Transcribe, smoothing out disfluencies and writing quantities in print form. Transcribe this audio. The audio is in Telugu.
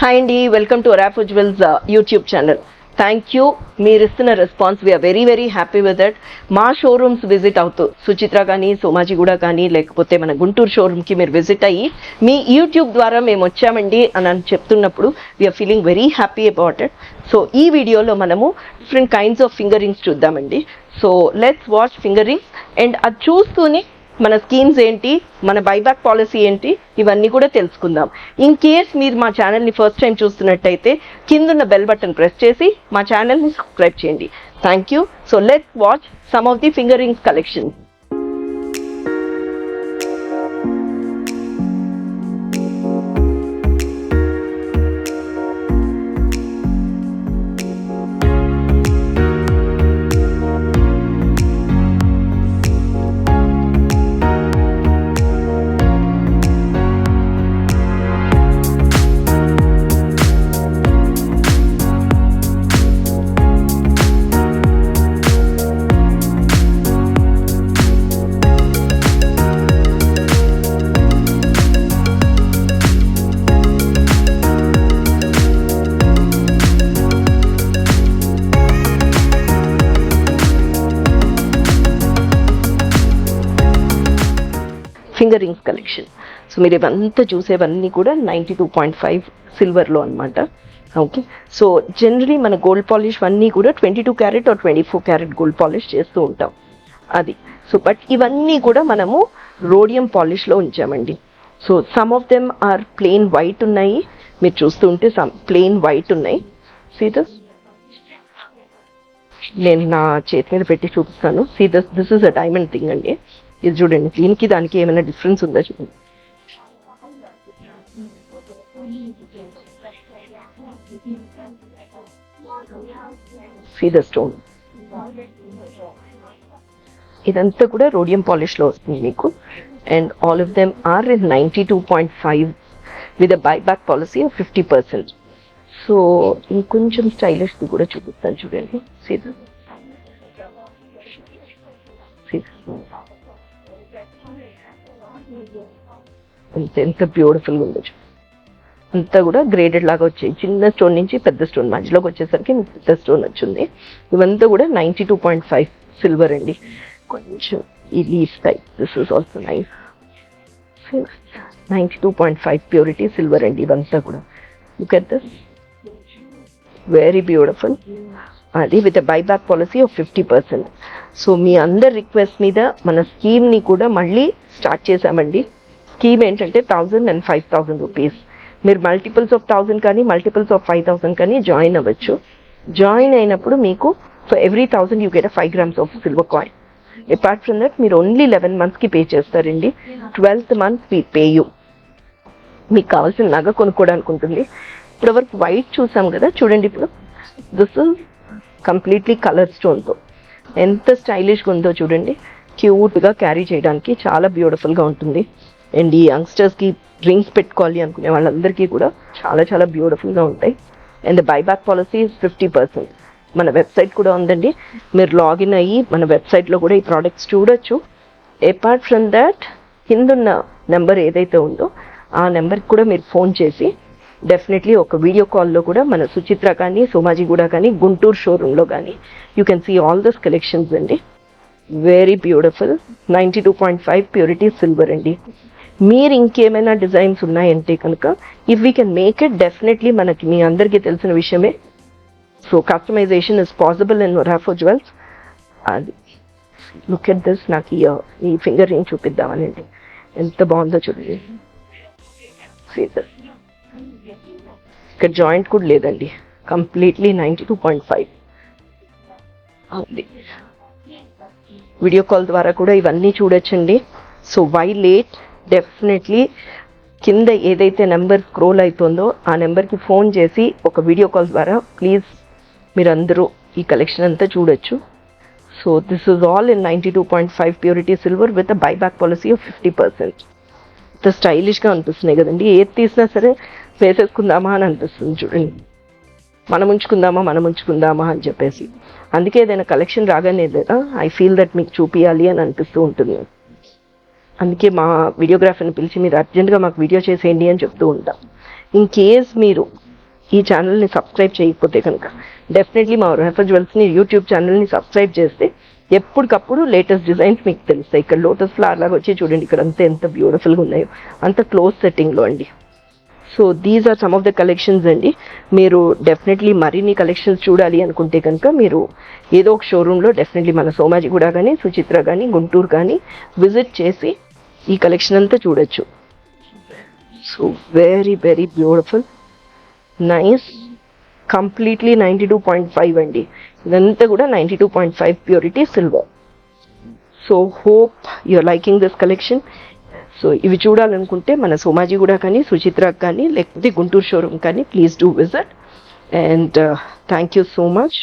హాయ్ అండి, welcome to Araf Ujwals YouTube channel. Thank you. మీరు ఇస్తున్న response we are very very happy with that. మా షోరూమ్స్ విజిట్ అవుతూ సుచిత్ర కానీ సోమాజిగూడ కానీ లేకపోతే మన గుంటూరు షోరూమ్కి మీరు విజిట్ అయ్యి మీ యూట్యూబ్ ద్వారా మేము వచ్చామండి అని చెప్తున్నప్పుడు we're feeling very happy about it. So ఈ వీడియోలో మనము డిఫరెంట్ కైండ్స్ ఆఫ్ ఫింగరింగ్స్ చూద్దామండి. So let's watch fingerings and అది చూస్తూనే మన స్కీమ్స్ ఏంటి, మన బైబ్యాక్ పాలసీ ఏంటి, ఇవన్నీ కూడా తెలుసుకుందాం. ఇన్ కేస్ మీరు మా ఛానల్ని ఫస్ట్ టైం చూస్తున్నట్టయితే కిందున్న బెల్ బటన్ ప్రెస్ చేసి మా ఛానల్ని సబ్స్క్రైబ్ చేయండి. Thank you. So let's watch some of the fingerings collection. Finger rings collection. So మీరు ఇవంతా చూసేవన్నీ కూడా 92.5 సిల్వర్లో అనమాట. ఓకే, సో జనరలీ మన గోల్డ్ పాలిష్ అన్నీ కూడా 22 carat or 24 carat gold polish చేస్తూ ఉంటాం అది. సో బట్ ఇవన్నీ కూడా మనము రోడియం పాలిష్లో ఉంచామండి. So some of them are plain white ఉన్నాయి, మీరు చూస్తుంటే సమ్ ప్లెయిన్ వైట్ ఉన్నాయి. సీ దిస్, నేను నా చేతి మీద పెట్టి చూపిస్తాను. See this is a diamond thing అండి. ఇది చూడండి, దీనికి దానికి ఏమైనా డిఫరెన్స్ ఉందా చూడండి. సీ ద స్టోన్, ఇదంతా కూడా రోడియం పాలిష్లో వస్తుంది మీకు. And all of them are in 92.5 with a buyback policy of 50%. So ఇంకొంచెం స్టైలిష్ది కూడా చూపిస్తాను చూడండి. సీ ద ఎంత బ్యూటిఫుల్గా ఉండొచ్చు. అంతా కూడా గ్రేడెడ్ లాగా వచ్చాయి. చిన్న స్టోన్ నుంచి పెద్ద స్టోన్ మధ్యలోకి వచ్చేసరికి పెద్ద స్టోన్ వచ్చింది. ఇవంతా కూడా 92.5 సిల్వర్ అండి. కొంచెం ఈ leaf type, this is also nice. 92.5 purity silver అండి ఇవంతా కూడా. Look at this, very beautiful. అది with buyback policy of 50%. So మీ అందరి రిక్వెస్ట్ మీద మన స్కీమ్ని కూడా మళ్ళీ స్టార్ట్ చేశామండి. స్కీమ్ ఏంటంటే 1000 and 5000 రూపీస్. మీరు మల్టిపుల్స్ ఆఫ్ 1000 కానీ మల్టిపుల్స్ ఆఫ్ 5000 కానీ జాయిన్ అవ్వచ్చు. జాయిన్ అయినప్పుడు మీకు for every 1000 you get 5 grams of silver coin. Apart from that మీరు ఓన్లీ 11 monthsకి పే చేస్తారండి. 12th month we pay you. మీకు కావాల్సిన నగ కొనుక్కోవడానికి ఉంటుంది. ఇప్పుడు వరకు వైట్ చూసాం కదా, చూడండి ఇప్పుడు దిస్ ఇస్ కంప్లీట్లీ కలర్ స్టోన్తో ఎంత స్టైలిష్గా ఉందో చూడండి. క్యూట్గా క్యారీ చేయడానికి చాలా బ్యూటిఫుల్గా ఉంటుంది. అండ్ ఈ యంగ్స్టర్స్కి డ్రింక్స్ పెట్టుకోవాలి అనుకునే వాళ్ళందరికీ కూడా చాలా చాలా బ్యూటిఫుల్గా ఉంటాయి. And the buyback policy 50%. మన వెబ్సైట్ కూడా ఉందండి, మీరు లాగిన్ అయ్యి మన వెబ్సైట్లో కూడా ఈ ప్రోడక్ట్స్ చూడొచ్చు. అపార్ట్ ఫ్రమ్ దాట్ కిందున్న నెంబర్ ఏదైతే ఉందో ఆ నెంబర్కి కూడా మీరు ఫోన్ చేసి డెఫినెట్లీ ఒక వీడియో కాల్లో కూడా మన సుచిత్ర కానీ సోమాజిగూడ కానీ గుంటూరు షోరూంలో కానీ you can see all this collections అండి. వెరీ బ్యూటిఫుల్ 92.5 ప్యూరిటీ సిల్వర్ అండి. మీరు ఇంకేమైనా డిజైన్స్ ఉన్నాయంటే కనుక if we can make it, definitely మనకి మీ అందరికీ తెలిసిన విషయమే. So customization is possible in Araf Ujwals. అది లుక్ ఎట్ దిస్, నాకు ఈ ఫింగర్ రింగ్ చూపిద్దామనండి, ఎంత బాగుందో చూడండి. ఇక్కడ జాయింట్ కూడా లేదండి, కంప్లీట్లీ 92.5. అది వీడియో కాల్ ద్వారా కూడా ఇవన్నీ చూడొచ్చండి. సో వై లేట్, డెఫినెట్లీ కింద ఏదైతే నెంబర్ స్క్రోల్ అవుతుందో ఆ నెంబర్కి ఫోన్ చేసి ఒక వీడియో కాల్ ద్వారా ప్లీజ్ మీరందరూ ఈ కలెక్షన్ అంతా చూడొచ్చు. So this is all in 92.5 purity silver with a buyback policy of 50%. ఇంత స్టైలిష్గా అనిపిస్తున్నాయి కదండి. ఏది తీసినా సరే వేసేసుకుందామా అని అనిపిస్తుంది చూడండి. మనం ఉంచుకుందామా అని చెప్పేసి. అందుకే ఏదైనా కలెక్షన్ రాగానే లేదా ఐ ఫీల్ దట్ మీకు చూపించాలి అని అనిపిస్తూ ఉంటుంది. అందుకే మా వీడియోగ్రాఫర్ని పిలిచి మీరు అర్జెంట్గా మాకు వీడియో చేసేయండి అని చెప్తూ ఉంటాం. ఇన్ కేస్ మీరు ఈ ఛానల్ని సబ్స్క్రైబ్ చేయకపోతే కనుక డెఫినెట్లీ మా రెఫర్ జ్యువెల్స్ని యూట్యూబ్ ఛానల్ని సబ్స్క్రైబ్ చేస్తే ఎప్పటికప్పుడు లేటెస్ట్ డిజైన్స్ మీకు తెలుస్తాయి. ఇక్కడ లోటస్ ఫ్లవర్ లాగా వచ్చి చూడండి, ఇక్కడ అంతా ఎంత బ్యూటిఫుల్గా ఉన్నాయో, అంత క్లోజ్ సెట్టింగ్లో అండి. So these are some of the collections అండి. మీరు డెఫినెట్లీ మరిన్ని కలెక్షన్స్ చూడాలి అనుకుంటే కనుక మీరు ఏదో ఒక షోరూంలో డెఫినెట్లీ మన సోమాజిగూడ కానీ, సుచిత్ర కానీ, గుంటూరు కానీ విజిట్ చేసి ఈ కలెక్షన్ అంతా చూడొచ్చు. So very very beautiful, nice, completely 92.5 అండి. ఇదంతా కూడా 92.5 purity silver. So hope you're liking this collection. So ఇవి చూడాలనుకుంటే మన సోమాజిగూడ కానీ, సుచిత్ర కానీ, లేకపోతే గుంటూరు షోరూమ్ కానీ please do visit. And thank you so much.